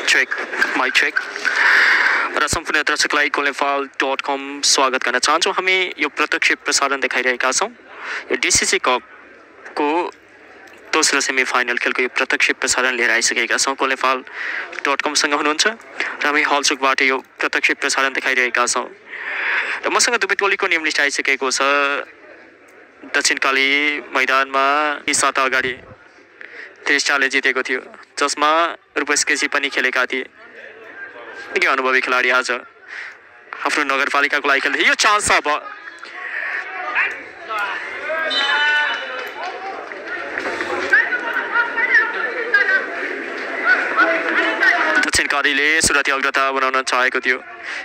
Check mic check र सम्पूर्ण दर्शकलाई कोलेफाल.com स्वागत गर्न चाहन्छौँ। हामी यो प्रत्यक्ष प्रसारण देखाइरहेका छौँ। यो डिसिसी कपको दोस्रो सेमी फाइनल खेलको यो प्रत्यक्ष प्रसारण लिएर आइसकेका छौँ। कोलेफाल.com सँग हुनुहुन्छ र हामी हलचुकबाट यो प्रत्यक्ष प्रसारण देखाइरहेका छौँ। र मसँग दुवै टोलीको नियम लिस्ट आइसकेको छ। दक्षिणकाली मैदानमा यी साता अगाडि 30 जितेको थियो, जसमा रुपेश केसी पनि खेलेका थिए। निकै अनुभवी खेलाडी आज आफ्नो नगरपालिकाको लागि खेल्दै। यो चान्स अब दक्षिणकालीले सुरुवाती अग्रता बनाउन चाहेको थियो,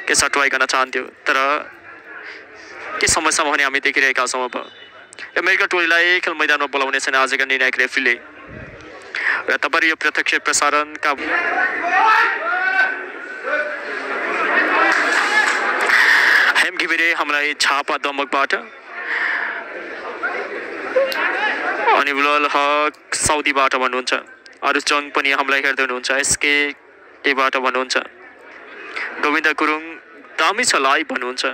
के सटवाई गर्न चाहन्थ्यो, तर के समस्या भने हामी देखिरहेका छौँ। अब अमेरिका टोलीलाई खेल मैदानमा बोलाउने छैन आजका निर्णायक रेफ्रीले। र तपाईहरु यो प्रत्यक्ष प्रसारणका हेम घिमिरे हामीलाई छापा दमकबाट, अनि बुलल हक साउदीबाट भन्नुहुन्छ, अरुष जङ पनि हामीलाई हेर्दै हुनुहुन्छ, एसके बाट भन्नुहुन्छ, गोविन्द गुरुङ दामी छ लाइभ भन्नुहुन्छ,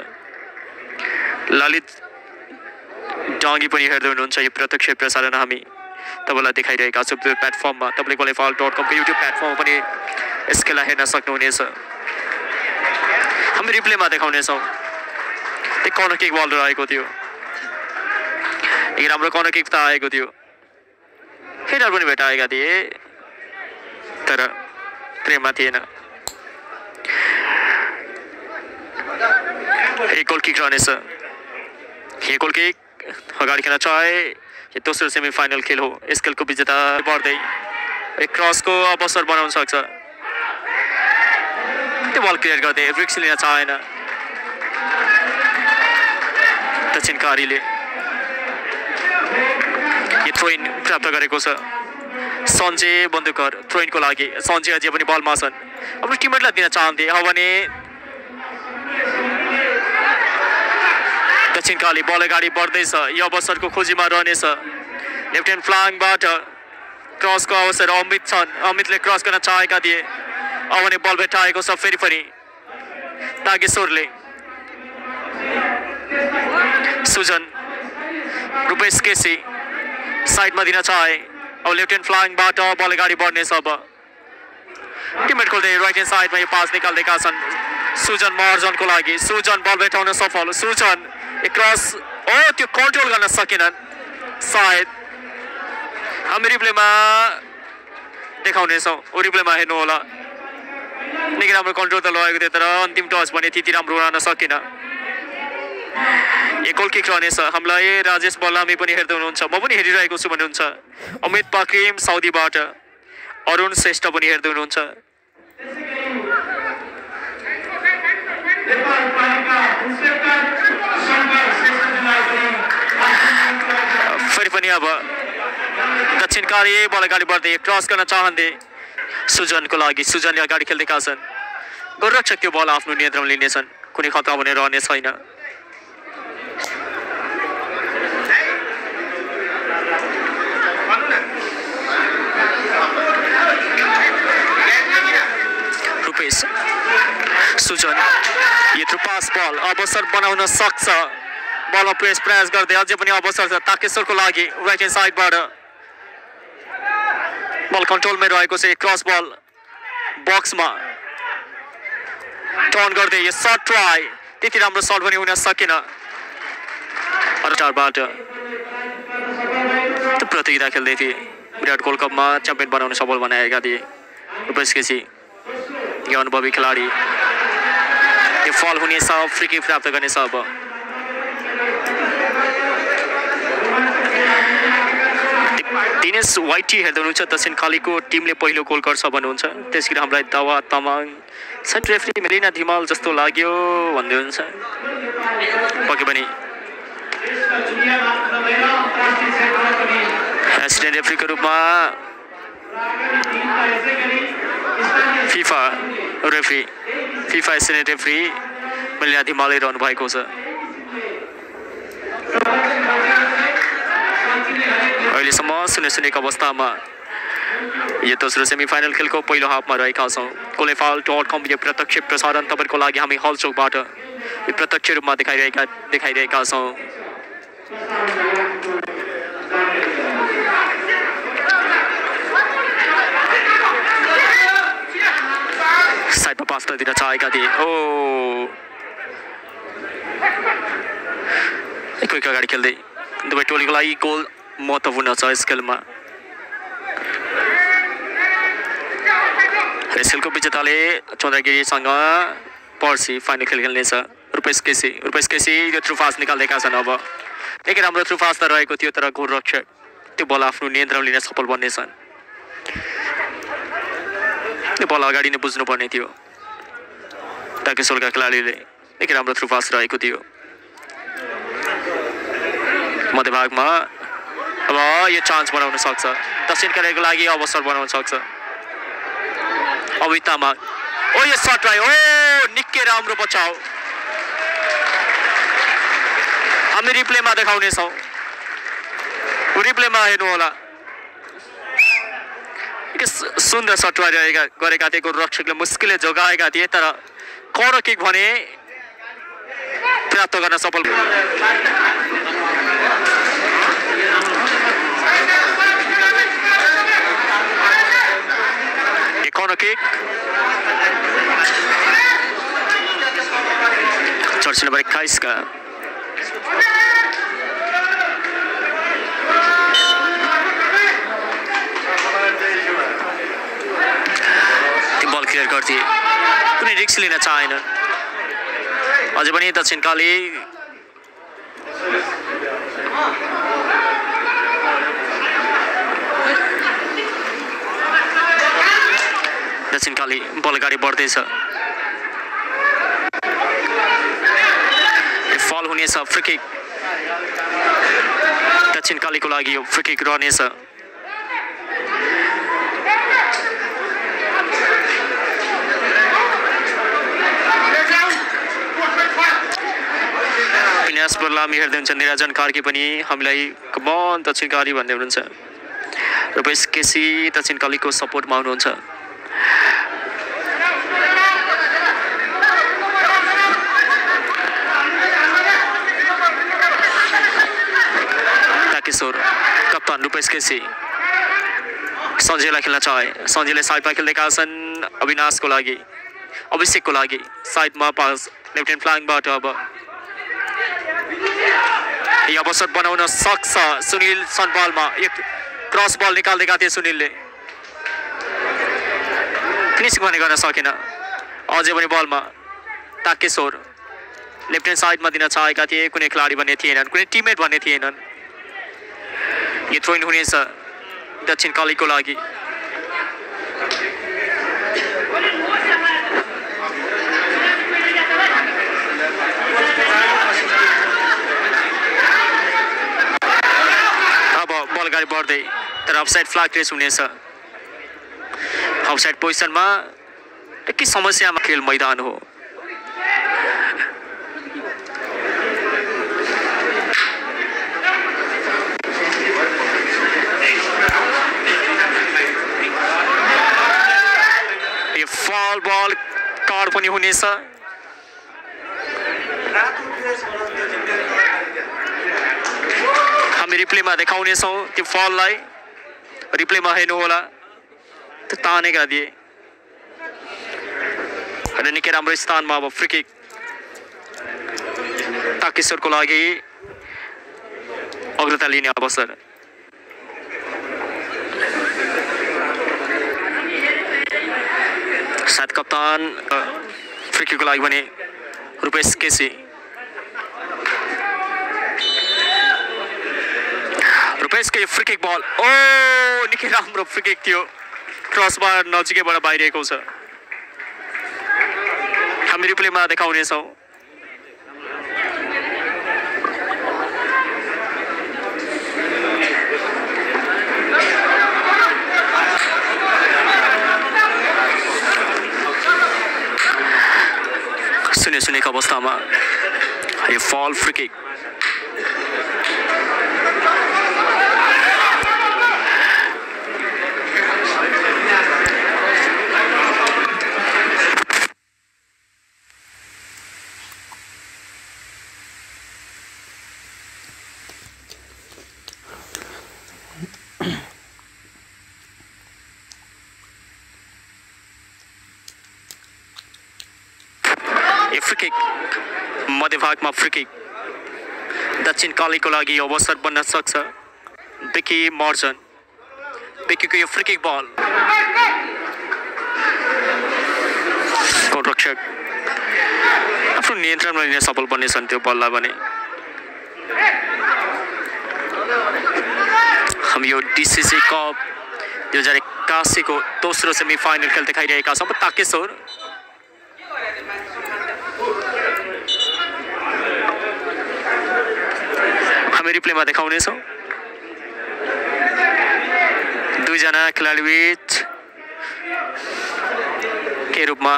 ललित डाङ्गी पनि हेर्दै हुनुहुन्छ। यो प्रत्यक्ष प्रसारण हामी तपाईलाई देखाइरहेका छौँ प्लेटफर्ममा। तपाईले कोलेफाल.com को युट्युब प्लेटफर्ममा पनि यसलाई हेर्न सक्नुहुनेछ। हामी रिप्लेमा देखाउनेछौँ। त्यो कर्नर किक बल रहेको थियो, एक राम्रो कर्नर किक त आएको थियो, हेडर पनि भेटाएका थिए, तर प्रेममा थिएन। एक गोल किक रहनेछ। एक गोल किक अगाडि खेल्न चाहे। यो दोस्रो सेमी फाइनल खेल हो। यस खेलको विजेता बढ्दै एक क्रसको अवसर बनाउन सक्छ। त्यो बल क्लियर गर्दै रिक्स लिन चाहेन दक्षिणकारीले। यो थ्रोइन प्राप्त गरेको छ सञ्जय बन्दुकर। थ्रोइनको लागि सञ्जय अझै पनि बलमा छन्। आफ्नो टिममेटलाई दिन चाहन्थे हो भने दक्षिणकाली बल अगाडि बढ्दैछ। यो अवसरको खोजीमा रहनेछ। लेफ्ट ह्यान्ड फ्लाङ्कबाट क्रसको अवसर अमित छन्। अमितले क्रस गर्न चाहेका थिए, अब भने बल भेटाएको छ फेरि तागेश्वरले। सुजन रुपेश केसी साइडमा दिन चाहे। अब लेफ्ट ह्यान्ड फ्लाङ्कबाट बल अगाडि बढ्नेछ। अब टिममेट खोल्दै राइट ह्यान्ड साइडमा यो पास निकाल्दैका छन् सुजन महर्जनको लागि। सुजन बल भेटाउन सफल। सुजन एक क्रस, त्यो कन्ट्रोल गर्न सकेनन् सायद। हामी रिप्लेमा देखाउनेछौँ, रिप्लेमा हेर्नु होला। निकै राम्रो कन्ट्रोल त लगाएको थियो, तर अन्तिम टच भने त्यति राम्रो रहन सकेन। एक गोल किक रहनेछ। हामीलाई राजेश बल्लामी पनि हेर्दै हुनुहुन्छ, म पनि हेरिरहेको छु भन्नुहुन्छ। अमित पाक्रिम साउदीबाट, अरुण श्रेष्ठ पनि हेर्दै हुनुहुन्छ। फेरि पनि अब दक्षिणकाली बल अगाडि बढ्दै क्रस गर्न चाहन्थे सुजनको लागि। सुजनले अगाडि खेल्दैका छन्। गोलरक्षक त्यो बल आफ्नो नियन्त्रण लिनेछन्, कुनै खतरा भने रहने छैन। रुपेश सुजन यत्रो पास बल अवसर बनाउन सक्छ। बलमा प्रयास गर्दै अझै पनि अवसर छ ताकेश्वरको लागि। राइट ह्यान्ड साइडबाट बल कन्ट्रोलमै रहेको छ। क्रस बल बक्समा टर्न गर्दै यो सर्ट ट्राई, त्यति राम्रो सर्ट पनि हुन सकेन। अरटारबाट त्यो प्रतियोगिता खेल्दै थिए, विराट गोल्ड कपमा च्याम्पियन बनाउन सफल बनाएका थिए रुपेश केसी। यो अनुभवी खेलाडी। यो फल हुनेछ, फ्री किक प्राप्त गर्नेछ। अब दिनेश वाइटी हेर्दै हुनुहुन्छ। दक्षिणकालीको टिमले पहिलो गोल गर्छ भन्नुहुन्छ। त्यसरी हामीलाई दावा तामाङ सेन्ट रेफ्री मेलिना धिमाल जस्तो लाग्यो भन्दै हुनुहुन्छ। पक्कै पनि एसिस्टेन्ट रेफ्रीको रूपमा फिफा एसिस्टेन्ट रेफ्री मेलिना धिमालले रहनु भएको छ। अहिलेसम्म 0-0 अवस्थामा यो दोस्रो सेमिफाइनल खेलको पहिलो हाफमा रहेका छौँ। कोलेफाल.com यो प्रत्यक्ष प्रसारण तपाईँको लागि हामी हलचोकबाट यो प्रत्यक्ष रूपमा देखाइरहेका छौँ। साइडमा पास दिन चाहेका थिए। क्विक अगाडि खेल्दै दुवै टोलीको लागि गोल महत्त्वपूर्ण छ यस खेलमा। यस खेलको विजेताले चन्द्रगिरीसँग पर्सि फाइनल खेल खेल्नेछ। रुपेश केसी यो थ्रु पास निकाल्दैका छन्। अब निकै राम्रो थ्रु पास त रहेको थियो तर गोलरक्षक त्यो बल आफ्नो नियन्त्रण लिन सफल बन्नेछन्। त्यो बल अगाडि नै बुझ्नुपर्ने थियो। ताकेसोलका खेलाडीले निकै राम्रो थ्रु पास रहेको थियो। मध्यभागमा अब यो चान्स बनाउन सक्छ, दक्षिण कोरियाको लागि अवसर बनाउन सक्छ। अभित तामाङ यो सट रह्यो। निकै राम्रो बचाउ। हामी रिप्लेमा देखाउनेछौँ। रिप्लेमा हेर्नु होला। सुन्दर सट गरेका थिए गोलरक्षकले मुस्किलले जोगाएका थिए तर कर्नर किक भने प्राप्त गर्न सफल। कर्नर किक जर्सी नम्बर 21 का बल क्लियर गर्थे। कुनै रिस्क लिन चाहेन। अझै पनि दक्षिणकाली बल अगाडि बढ्दैछ। फल हुनेछ। फ्री किक दक्षिणकालीको लागि यो फ्री किक रहनेछ। विनाश बल्लामी हेर्दै हुनुहुन्छ। निराजन कार्की पनि हामीलाई कमन दक्षिणकाली भन्दै हुनुहुन्छ। रुपेश केसी दक्षिणकालीको सपोर्टमा हुनुहुन्छ। ताकेश्वर कप्तान रुपेश केसी सञ्जयलाई खेल्न चाहे। सञ्जयले साइडमा खेल्दैका छन्। अविनाशको लागि अभिषेकको लागि साइडमा पास लेफ्ट ह्यान्ड फ्ल्याङ्कबाट अब यो अवसर बनाउन सक्छ। सुनिल सनपालमा एक क्रस बल निकाल्दैका थिए सुनिलले। फिनिसिङ भने गर्न सकेन। अझै पनि बलमा ताकेश्वर लेफ्ट ह्यान्ड साइडमा दिन चाहेका थिए। कुनै खेलाडी भन्ने थिएनन्, कुनै टिममेट भन्ने थिएनन्। यो थ्रो इन हुनेछ दक्षिणकालीको लागि। अब बल अगाडि बढ्दै तर अफसाइड फ्ल्याग रेस हुनेछ। अफसाइड पोजिसनमा के समस्यामा खेल मैदान हो। यो फल बल कार्ड पनि हुनेछ। हामी रिप्लेमा देखाउनेछौँ त्यो फललाई। रिप्लेमा हेर्नु होला। त्यो तानेका दिए र निकै राम्रो स्थानमा अब फ्री किक ताकेश्वरको लागि अग्रता लिने अवसर। साथ कप्तान फ्री किकको लागि भने रुपेश केसी। रुपेशको यो फ्री किक बल निकै राम्रो फ्री किक थियो। क्रसबार नजिकैबाट बाहिरिएको छ। हामी रिप्लेमा देखाउनेछौँ। सुनेको अवस्थामा यो फल फ्री किक यो फ्री किक मध्यभागमा फ्री किक दक्षिण कालीको लागि अवसर बन्न सक्छ बेकी मर्जन बेकीको यो फ्री किक बल गोलरक्षक आफ्नो नियन्त्रणमा लिन सफल बन्नेछन् त्यो बललाई भने हामी यो डिसिसी कप 2081 को दोस्रो सेमी फाइनल खेल देखाइरहेका छौँ ताकेश्वर हामी रिप्लेमा देखाउनेछौँ दुईजना खेलाडी बीच के रूपमा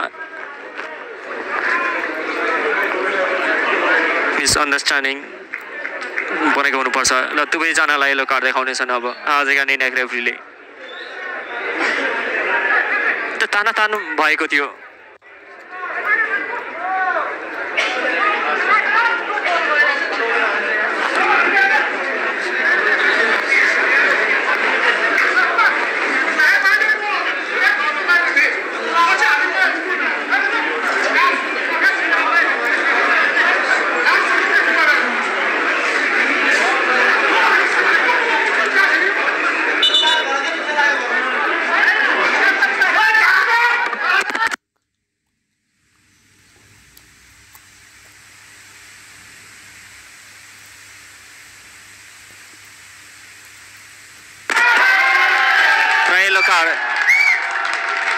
मिसअन्डरस्ट्यान्डिङ बनेको हुनुपर्छ ल दुवैजनालाई येलो कार्ड देखाउनेछन् अब आजका निर्णायक रेफ्रीले त तानातान भएको थियो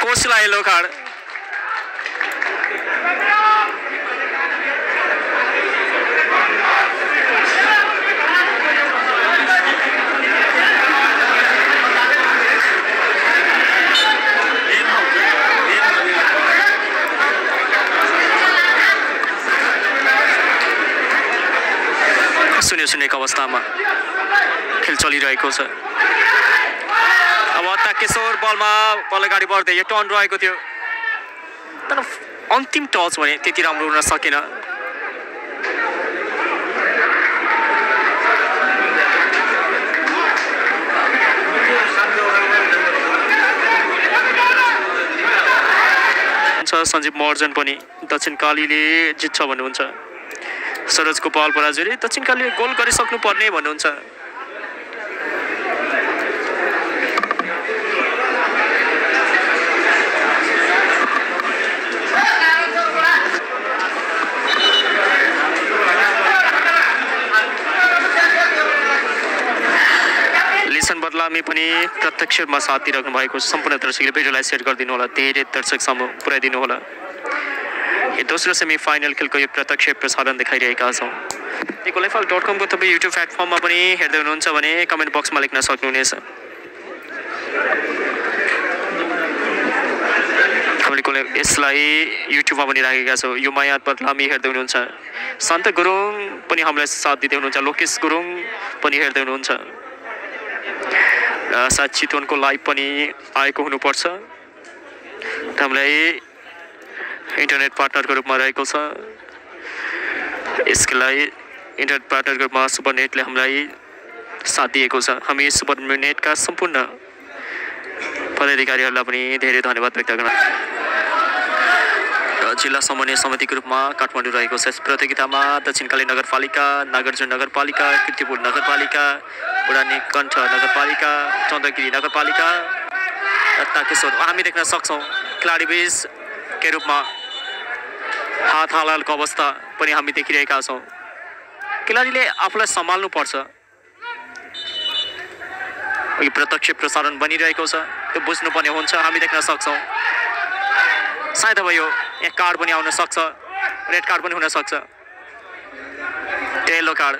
कोचलाई येलो कार्ड सुनेको अवस्थामा खेल चलिरहेको छ अब ताकेश्वर बलमा बल अगाडि बढ्दै यो टर्न रहेको थियो तर अन्तिम टच भने त्यति राम्रो हुन सकेन सञ्जीव मर्जन पनि दक्षिण कालीले जित्छ भन्नुहुन्छ सरोजको बल पराजयले दक्षिण कालीले गोल गरिसक्नु पर्ने भन्नुहुन्छ बदलामी पनि प्रत्यक्षमा साथ दिइराख्नु भएको सम्पूर्ण दर्शकले भिडियोलाई सेयर गरिदिनु होला धेरै दर्शकसम्म पुर्याइदिनु होला यो दोस्रो सेमी फाइनल खेलको यो प्रत्यक्ष प्रसारण देखाइरहेका छौँ goalefal.com को तपाईँ युट्युब प्लेटफर्ममा पनि हेर्दै हुनुहुन्छ भने कमेन्ट बक्समा लेख्न सक्नुहुनेछ हामीले यसलाई युट्युबमा पनि राखेका छौँ यो माया बदलामी हेर्दै हुनुहुन्छ सन्त गुरुङ पनि हामीलाई साथ दिँदै हुनुहुन्छ लोकेश गुरुङ पनि हेर्दै हुनुहुन्छ साथ चितवनको लाइभ पनि आएको हुनुपर्छ हामीलाई इन्टरनेट पार्टनरको रूपमा रहेको छ यसको लागि इन्टरनेट पार्टनरको रूपमा सुपरनेटले हामीलाई साथ दिएको छ हामी सुपरनेटका सम्पूर्ण पदाधिकारीहरूलाई पनि धेरै धन्यवाद व्यक्त गर्न जिल्ला समन्वय समितिको रूपमा काठमाडौँ रहेको छ यस प्रतियोगितामा दक्षिणकाली नगरपालिका नागार्जुन नगरपालिका कीर्तिपुर नगरपालिका बुढानीकण्ठ नगरपालिका चन्द्रगिरी नगरपालिका ताकेश्वर हामी देख्न सक्छौँ खेलाडी बीच के रूपमा हात हालको अवस्था पनि हामी देखिरहेका छौँ खेलाडीले आफूलाई सम्हाल्नु पर्छ यो प्रत्यक्ष प्रसारण बनिरहेको छ त्यो बुझ्नुपर्ने हुन्छ हामी देख्न सक्छौँ सायद अब यो यहाँ कार्ड पनि आउन सक्छ रेड कार्ड पनि हुन सक्छ येलो कार्ड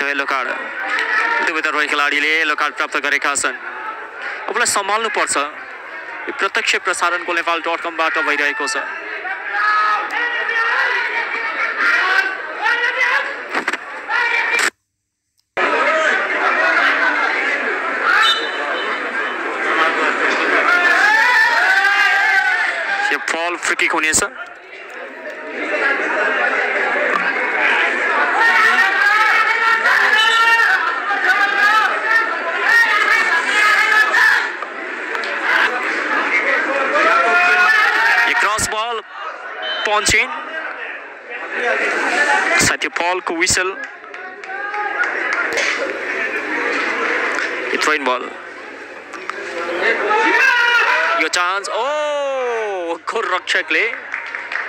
येलो कार्ड दुवैतर्फ खेलाडीले येलो कार्ड प्राप्त गरेका छन् आफूलाई सम्हाल्नु पर्छ प्रत्यक्ष प्रसारण goalefal.com बाट भइरहेको छ बल फ्री किक हुनेछ। ये क्रॉस बॉल पंच इन साथै बलको विसल। ये थ्रो इन बल यो चान्स गोलरक्षकले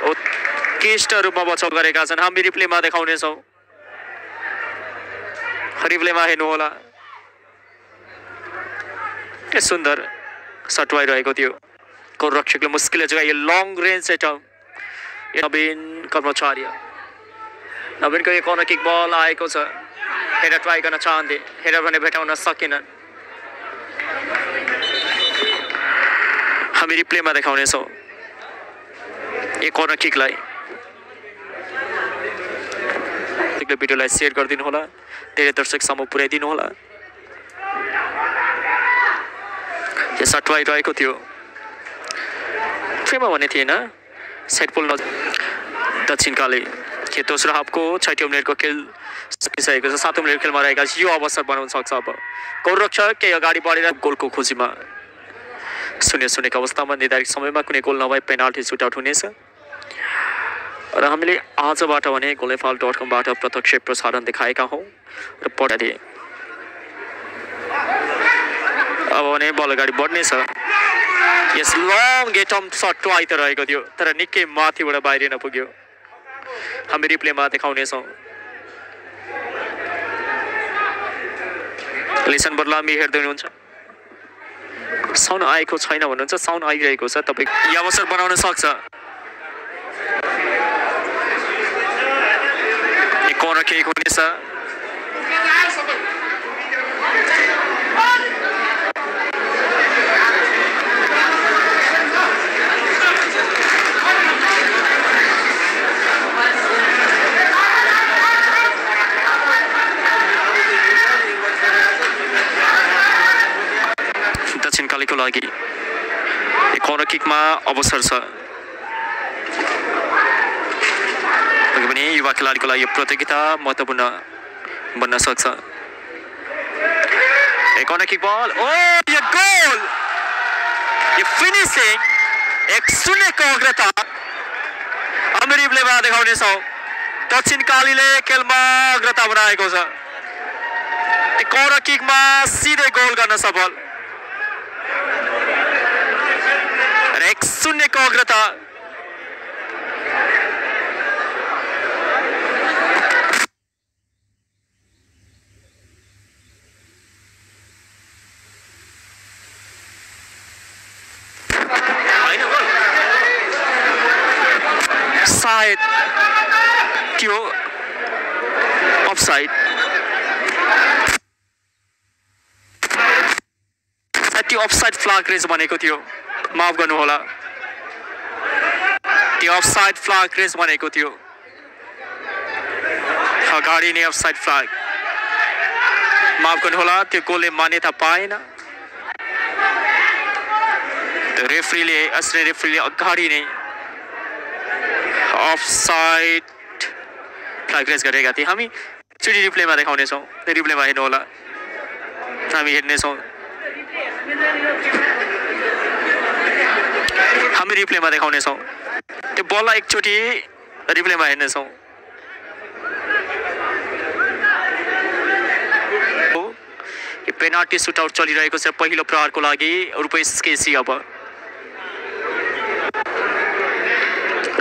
उत्कृष्ट रूपमा बचाउ गरेका छन्। हामी रिप्लेमा देखाउनेछौँ। रिप्लेमा हेर्नुहोला के सुन्दर सट भइरहेको थियो। गोलरक्षकले मुस्किलले जग्गा यो लङ रेन्ज एटम नवीन कर्मचारी। नवीनको यो कर्नर किक बल आएको छ। हेडर ट्राई गर्न चाहन्थे, हेडर भने भेटाउन सकेनन्। हामी रिप्लेमा देखाउनेछौँ यो कर्नर किकलाई। भिडियोलाई सेयर गरिदिनु होला, धेरै दर्शकसम्म पुर्याइदिनु होला। यो सट भइरहेको थियो। फ्रेममा भन्ने थिएन सेट पुल दक्षिणकाली के दोस्रो हाफको 6औं मिनेटको खेल सकिसकेको छ। 7औं मिनेट खेलमा रहेका यो अवसर बनाउन सक्छ। अब गोलरक्षक केही अगाडि बढेर गोलको खोजीमा 0-0 को अवस्थामा निर्धारित समयमा कुनै गोल नभए पेनाल्टी सुटआउट हुनेछ। र हामीले आजबाट भने goalnefal.com बाट प्रत्यक्ष प्रसारण देखाएका हौं र पढाए। अब भने बल अगाडि बढ्नेछ। यस लङ गेटम शट आइत रहेको थियो तर निकै माथिबाट बाहिर नपुग्यो। हामी रिप्लेमा देखाउनेछौँ। लिसन बदलामी हेर्दै हुनुहुन्छ। साउन्ड आएको छैन भन्नुहुन्छ, साउन्ड आइरहेको छ। तपाईँ यो अवसर बनाउन सक्छ। कर्नर किक हुनेछ। दक्षिणकालीको लागि कर्नर किकमा अवसर छ। भने युवा खेलाडीको लागि यो प्रतियोगिता महत्त्वपूर्ण बन्न सक्छ। कर्नर किक बल यो गोल, यो फिनिसिङ 1-0 को अग्रता हामी रिप्लेमा देखाउनेछौँ। दक्षिणकालीले खेलमा अग्रता बनाएको छ। कर्नर किकमा सिधै गोल गर्न सफल। 1-0 को अग्रता। सायद त्यो अफसाइड, त्यो अफसाइड फ्ल्याग रेज भनेको थियो। माफ गर्नुहोला, त्यो अफसाइड फ्ल्याग रेज भनेको थियो। अगाडि नै अफसाइड फ्ल्याग। माफ गर्नुहोला, त्यो गोलले मान्यता पाएन। रेफ्रीले अगाडि नै अफसाइड फ्ल्याग रेज गरेका थिए। हामी एकचोटि रिप्लेमा देखाउनेछौँ। रिप्लेमा हेर्नुहोला, हामी हेर्नेछौँ। हामी रिप्लेमा देखाउनेछौँ। त्यो बललाई एकचोटि रिप्लेमा हेर्नेछौँ। यो पेनाल्टी सुटआउट चलिरहेको छ पहिलो प्रहारको लागि रुपेश केसी। अब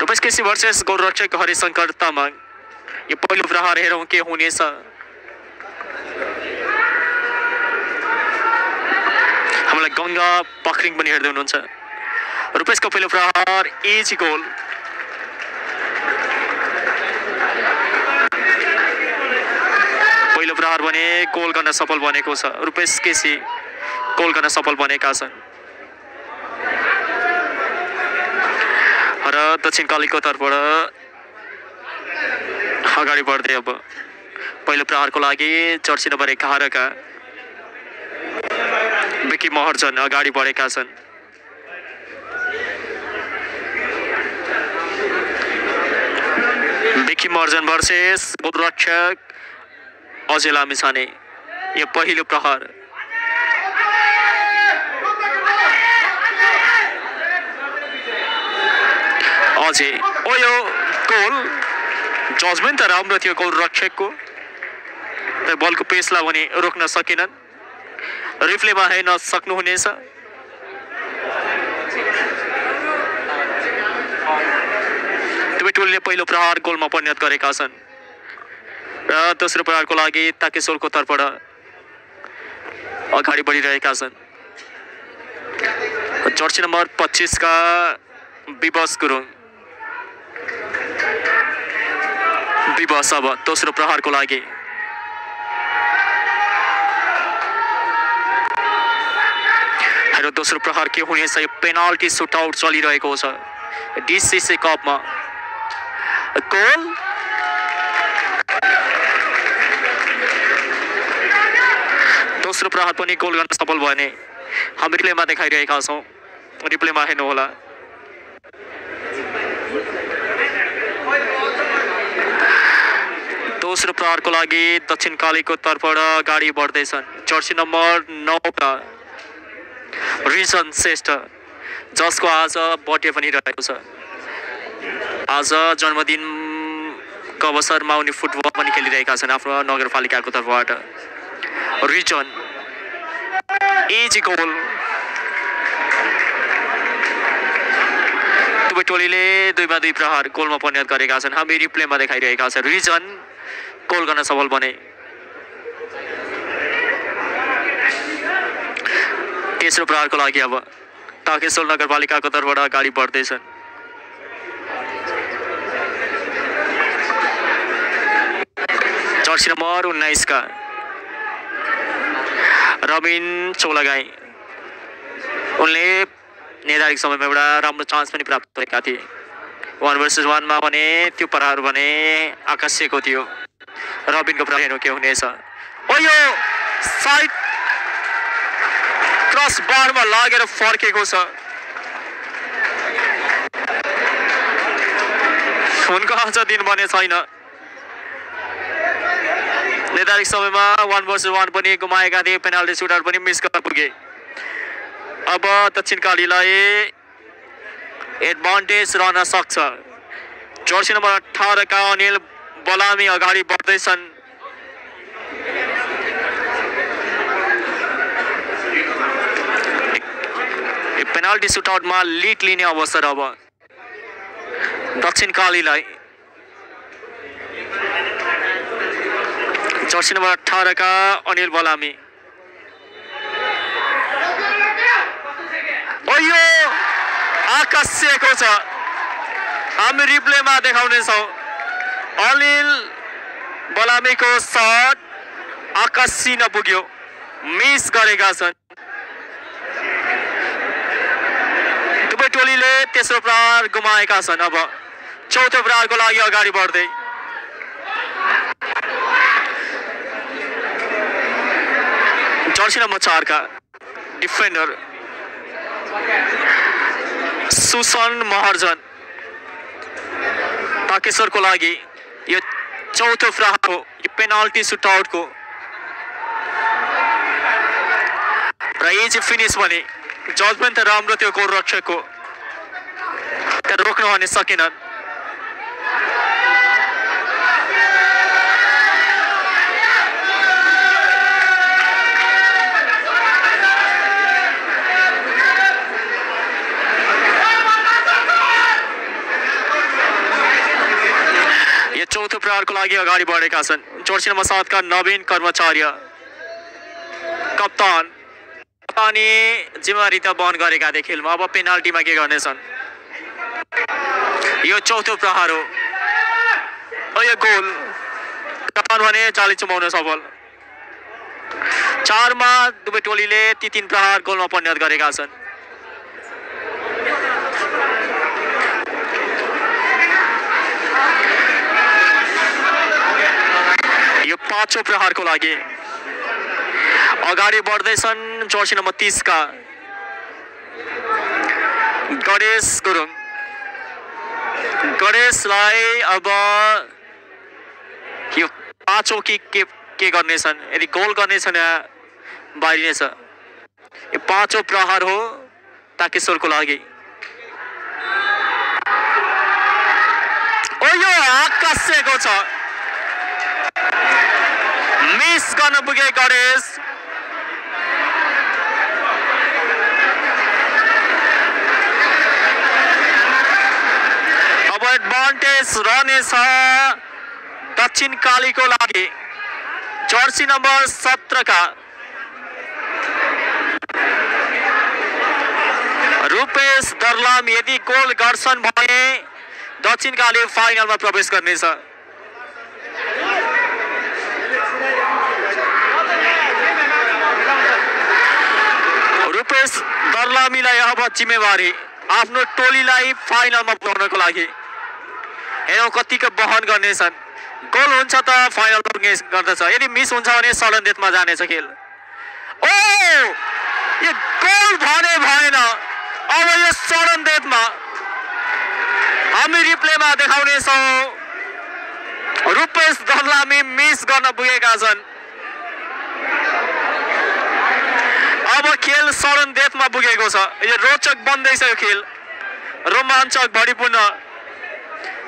रुपेश केसी भर्सेस गोलरक्षक हरिशंकर तामाङ। यो पहिलो प्रहार हेरौँ के हुनेछ। हामीलाई गङ्गा पखरिङ पनि हेर्दै हुनुहुन्छ। रुपेशको पहिलो प्रहार इजी गोल। पहिलो प्रहार भने गोल गर्न सफल बनेको छ। रुपेश केसी गोल गर्न सफल बनेका छन्। र दक्षिणकालीको तर्फबाट अगाडि बढ्दै अब पहिलो प्रहारको लागि जर्सी नम्बर 11 का विकी महर्जन अगाडि बढेका छन्। किम अर्जन वर्सेस गोलरक्षक अजय लामिछाने। यो पहिलो प्रहार अजय ओ यो गोल जजमेन्ट त राम्रो थियो गोलरक्षकको, बलको पेसलाई भने रोक्न सकेनन्। रिप्लेमा हेर्न सक्नुहुनेछ। दुवै टोलीले पहिलो प्रहार गोलमा परिणत गरेका छन् र दोस्रो प्रहारको लागि ताकेश्वरको तर्फबाट अगाडि बढिरहेका छन्। जर्सी नम्बर 25 का विवश गुरुङ। विवश अब दोस्रो प्रहारको लागि र दोस्रो प्रहार के हुनेछ? यो पेनाल्टी सुटआउट चलिरहेको छ डिसिसी कपमा। गोल दोस्रो प्रहार पनि गोल गर्न सफल भयो भने हामी रिप्लेमा देखाइरहेका छौँ। रिप्लेमा हेर्नुहोला। दोस्रो प्रहारको लागि दक्षिणकालीको तर्फबाट अगाडि बढ्दैछन् जर्सी नम्बर 9 का रिजन श्रेष्ठ, जसको आज बर्थडे पनि रहेको छ। आज जन्मदिनको अवसरमा उनी फुटबल पनि खेलिरहेका छन् आफ्नो नगरपालिकाको तर्फबाट। Rijan easy goal. दुवै टोलीले 2-2 प्रहार गोलमा परिणत गरेका छन्। हामी रिप्लेमा देखाइरहेका छन्। रिजन गोल गर्न सफल बने। तेस्रो प्रहारको लागि अब ताकेश्वर नगरपालिकाको तर्फबाट अगाडि बढ्दैछन्। जर्सी नम्बर 19 का रबिन चौलागाई, उनले निर्धारित समयमा एउटा राम्रो चान्स पनि प्राप्त गरेका थिए। 1 वर्सेस 1 मा भने त्यो प्रहार भने आकर्षिएको थियो। रबिनको प्रहार हेर्नु के हुनेछ? ओ यो साइड क्रस बारमा लागेर फर्केको छ। उनको आज दिन बने छैन। निर्धारित समयमा 1 वर्सेस 1 पनि गुमाएका थिए। पेनाल्टी सुटआउट पनि मिस गर्न पुगे। अब दक्षिणकालीलाई एडभान्टेज रहन सक्छ। जर्सी नम्बर 18 का अनिल बलामी अगाडि बढ्दैछन्। पेनाल्टी सुटआउटमा लिड लिने अवसर अब दक्षिणकालीलाई। जर्सी नम्बर 18 का अनिल बलामी। यो आकर्षिएको छ। हामी रिप्लेमा देखाउनेछौँ। अनिल बलामीको शट आकर्षिन पुग्यो, मिस गरेका छन्। दुवै टोलीले तेस्रो प्रहार गुमाएका छन्। अब चौथो प्रहारको लागि अगाडि बढ्दै जर्सी नम्बर 4 का डिफेन्डर सुसन महर्जन। ताकेश्वरको लागि यो चौथो प्रहार हो, यो पेनाल्टी सुटआउटको र इजी फिनिस भने जजमेन्ट त राम्रो थियो गोलरक्षकको, तर रोक्न भने सकेनन्। चौथो प्रहारको लागि अगाडि बढेका छन् जर्सी नम्बर 7 का नवीन कर्मचार्य, कप्तान। कप्तानी जिम्मेवारी त वहन गरेका थिए खेलमा। अब पेनाल्टीमा के गर्नेछन्? यो चौथो प्रहार हो। यो गोल। कप्तान भने चाली चुमाउन सफल। 4 मा दुवै टोलीले ती 3 प्रहार गोलमा परिणत गरेका छन्। यो पाँचौं प्रहारको लागि अगाडि बढ्दैछन् जर्सी नम्बर 30 का गणेश गुरुङ। गणेशलाई अब यो पाँचौं के गर्नेछन्, यदि गोल गर्नेछन् या बाहिरिनेछ। यो पाँचौं प्रहार हो ताकेश्वरको लागि। ओ यो आकाशको छ, मिस गर्न पुगे गणेश। अब एडभान्टेज रहनेछ दक्षिण कालीको लागि, जर्सी नम्बर 17 का रूपेश दर्लाम यदि गोल गर्छन् भने दक्षिण काली फाइनलमा प्रवेश गर्नेछ। रूपेश दर्लामीलाई अब जिम्मेवारी आफ्नो टोलीलाई फाइनलमा पुर्याउनको लागि। हेरौँ कतिको वहन गर्नेछन्। गोल हुन्छ त फाइनल पुग्ने गर्दछ, यदि मिस हुन्छ भने सडन डेथमा जानेछ खेल। ओ यो गोल भने भएन, अब यो सडन डेथमा हामी रिप्लेमा देखाउनेछौँ। रूपेश दर्लामी मिस गर्न पुगेका छन्। अब खेल सडन डेथमा पुगेको छ। यो रोचक बन्दैछ, यो खेल रोमाञ्चक भरिपूर्ण।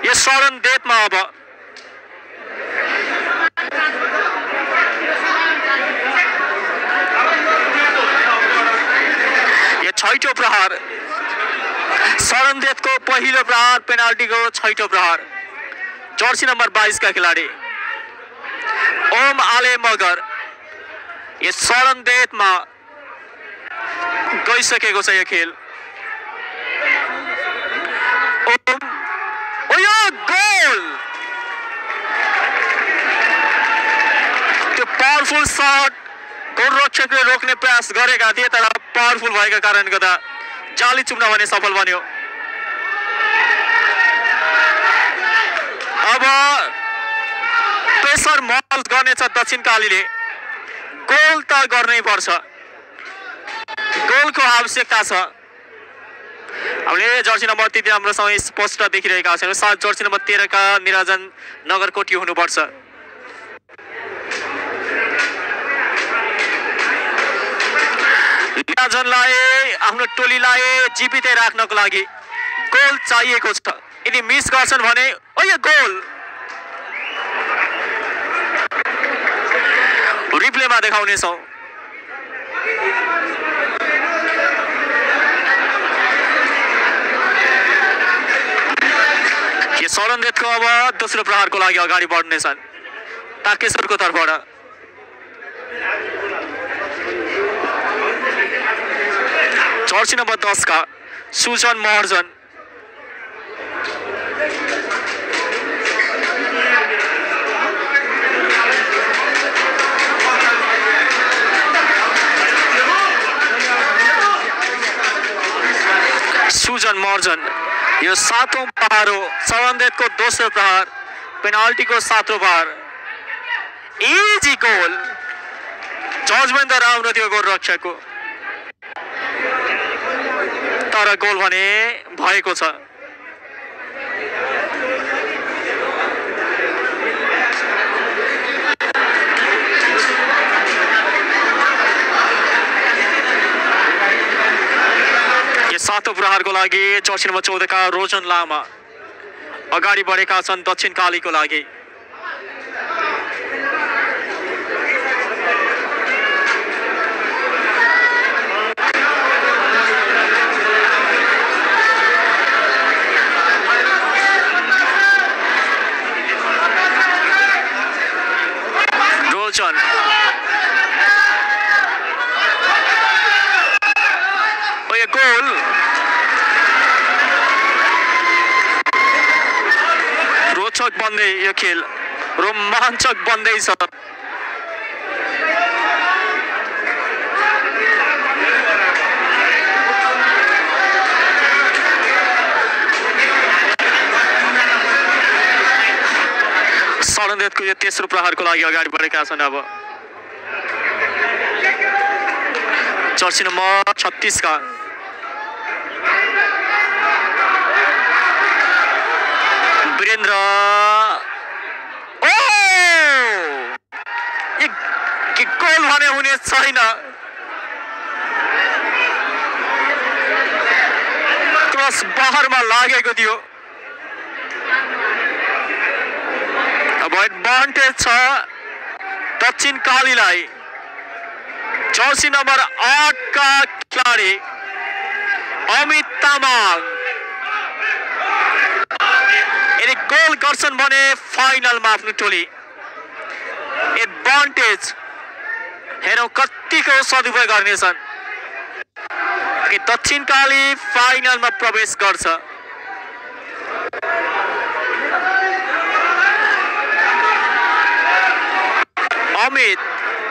यो सडन डेथमा अब यो छैटौं प्रहार, सडन डेथको पहिलो प्रहार, पेनाल्टीको छैटौं प्रहार। जर्सी नम्बर 22 का खेलाडी ओम आले मगर यो सडन डेथमा गइसकेको छ यो खेल। यो गोल, त्यो पावरफुल शट गोलरक्षकले रोक्ने प्रयास गरेका थिए, तर पावरफुल भएका कारणले गर्दा जाली चुम्न भने सफल बन्यो। अब प्रेसर महल गर्नेछ दक्षिण कालीले। गोल त गर्नै पर्छ, गोलको आवश्यकता छ। हामीले जर्सी नम्बर 3 राम्रोसँग स्पष्ट देखिरहेका छौँ। साथ जर्सी नम्बर 13 का निरञ्जन नगरकोटी हुनुपर्छ। निरञ्जनलाई आफ्नो टोलीलाई जीवितै राख्नको लागि गोल चाहिएको छ। यदि मिस गर्छन् भने ओ यो गोल रिप्लेमा देखाउनेछौँ। यो सडन डेथको अब दोस्रो प्रहारको लागि अगाडि बढ्नेछन् ताकेश्वरको तर्फबाट। जर्सी नम्बर 10 का सुजन महर्जन यो सातौं प्रहार हो, सडन डेथको दोस्रो प्रहार, पेनाल्टीको सातौं प्रहार। इजी गोल, जजमेन्ट त राम्रो थियो गोलरक्षकको, तर गोल भने भएको छ। सातौं प्रहारको लागि जर्सी नम्बर 14 का रोजन लामा अगाडि बढेका छन् दक्षिण कालीको लागि। रोजन गोल, रोचक बन्दै यो खेल रोमाञ्चक बन्दैछ। सडन डेथको यो तेस्रो प्रहारको लागि अगाडि बढेका छन्। अब जर्सी नम्बर 36 का वीरेन्द्र, ओ भने हुने छैन। क्रस बाहरमा लागेको थियो। अब एडभान्टेज छ दक्षिण कालीलाई। जर्सी नम्बर 8 का खिलाडी अमित तामाङ यदि गोल गर्छन् भने फाइनलमा आफ्नो टोली एडभान्टेज हेरौँ कतिको सदुपयोग गर्नेछन् कि दक्षिण काली फाइनलमा प्रवेश गर्छ।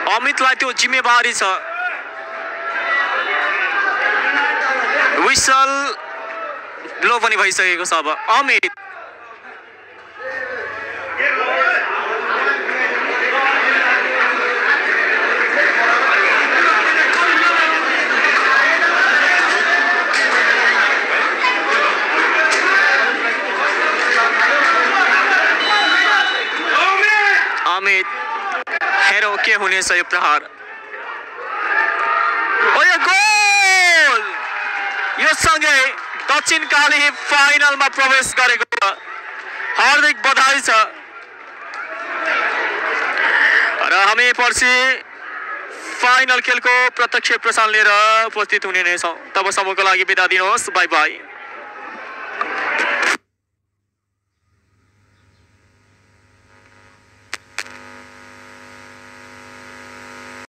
अमितलाई त्यो जिम्मेवारी छ। विसल ब्लो पनि भइसकेको छ। अब अमित हेरौँ के हुनेछ यो प्रहार। यो गोल यो सँगै दक्षिण काली फाइनलमा प्रवेश गरेको छ। हार्दिक बधाई छ र हामी पर्सि फाइनल खेलको प्रत्यक्ष प्रसारण लिएर उपस्थित हुने नै छौँ। तबसम्मको लागि बिदा दिनुहोस्। By by.